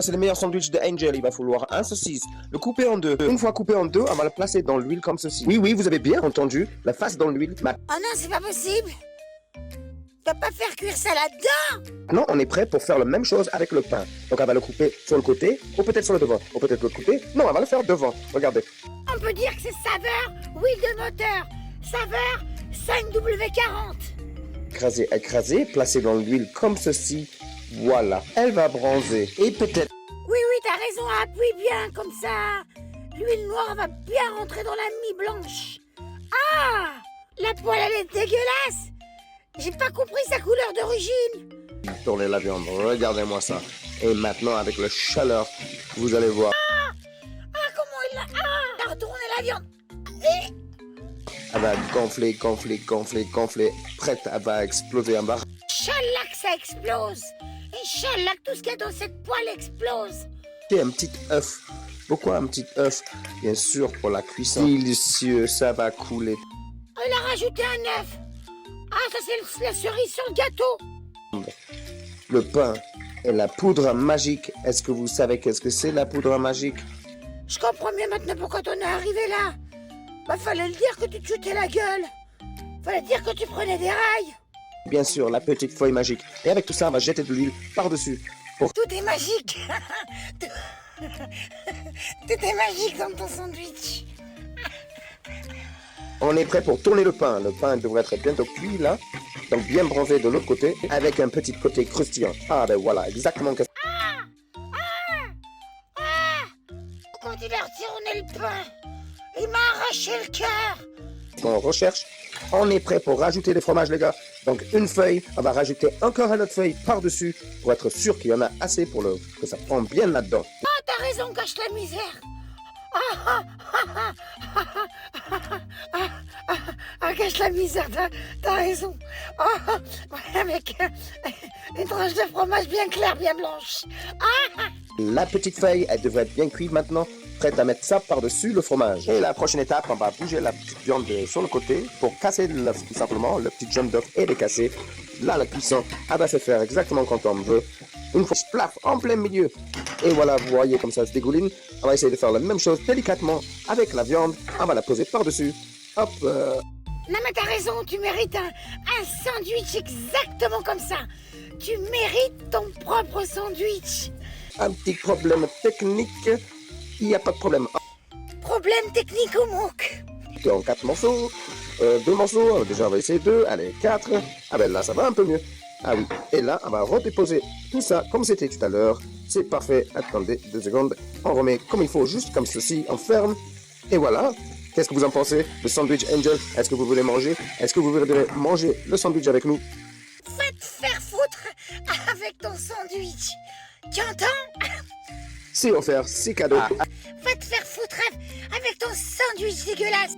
C'est le meilleur sandwich de Angel. Il va falloir un saucisse, le couper en deux. Une fois coupé en deux, on va le placer dans l'huile comme ceci. Oui, oui, vous avez bien entendu. La face dans l'huile. Oh non, c'est pas possible. Tu vas pas faire cuire ça là-dedans. Non, on est prêt pour faire la même chose avec le pain. Donc on va le couper sur le côté, ou peut-être sur le devant. Ou peut-être le couper. Non, on va le faire devant. Regardez. On peut dire que c'est saveur huile de moteur. Saveur 5W40. Écraser, écraser, placer dans l'huile comme ceci. Voilà. Elle va bronzer. Et peut-être... Oui, t'as raison, appuie bien comme ça. L'huile noire va bien rentrer dans la mie blanche. Ah, la poêle, elle est dégueulasse. J'ai pas compris sa couleur d'origine. Tournez la viande. Regardez-moi ça. Et maintenant, avec la chaleur, vous allez voir. Comment il a... t'as retourné la viande. Et... Elle va gonfler, gonfler, gonfler, gonfler. Prête, elle va exploser en bas. Inch'Allah que ça explose. Inch'Allah que tout ce qu'il y a dans cette poêle explose. Et un petit œuf. Pourquoi un petit œuf? Bien sûr, pour la cuisson. Délicieux, ça va couler. Elle a rajouté un œuf. Ah, ça c'est la cerise sur le gâteau. Le pain et la poudre magique. Est-ce que vous savez qu'est-ce que c'est la poudre magique? Je comprends mieux maintenant pourquoi t'en es arrivé là. Bah fallait le dire que tu te jetais la gueule. Fallait dire que tu prenais des rails. Bien sûr, la petite feuille magique. Et avec tout ça, on va jeter de l'huile par-dessus. Tout est magique. Tout est magique dans ton sandwich. On est prêt pour tourner le pain. Le pain devrait être bientôt cuit là. Donc bien bronzé de l'autre côté avec un petit côté croustillant. Ah ben voilà, exactement. Quand il a retourné le pain, il m'a arraché le cœur. On recherche. On est prêt pour rajouter des fromages les gars. Donc une feuille, on va rajouter encore une autre feuille par-dessus pour être sûr qu'il y en a assez pour que ça prend bien là-dedans. Ah, t'as raison, cache la misère. Cache la misère, t'as raison. Avec une tranche de fromage bien claire, bien blanche. La petite feuille, elle devrait être bien cuite maintenant. Prête à mettre ça par-dessus le fromage. Et la prochaine étape, on va bouger la petite viande sur le côté pour casser l'œuf, tout simplement. Le petit jaune d'œuf est décassé. Là, la cuisson, elle va se faire exactement comme on veut. Une fois plaf en plein milieu. Et voilà, vous voyez comme ça se dégouline. On va essayer de faire la même chose délicatement avec la viande. On va la poser par-dessus. Hop. Non mais t'as raison, tu mérites un sandwich exactement comme ça. Tu mérites ton propre sandwich. Un petit problème technique. Il n'y a pas de problème. Problème technique au MOOC. En 4 morceaux. 2 morceaux. Déjà, on va essayer 2. Allez, 4. Ah ben là, ça va un peu mieux. Ah oui. Et là, on va redéposer tout ça comme c'était tout à l'heure. C'est parfait. Attendez 2 secondes. On remet comme il faut, juste comme ceci. On ferme. Et voilà. Qu'est-ce que vous en pensez? Le sandwich Angel, est-ce que vous voulez manger? Est-ce que vous voudrez manger le sandwich avec nous? Va te faire foutre avec ton sandwich. Tu entends? C'est offert, c'est cadeau. Va te faire foutre avec ton sandwich dégueulasse.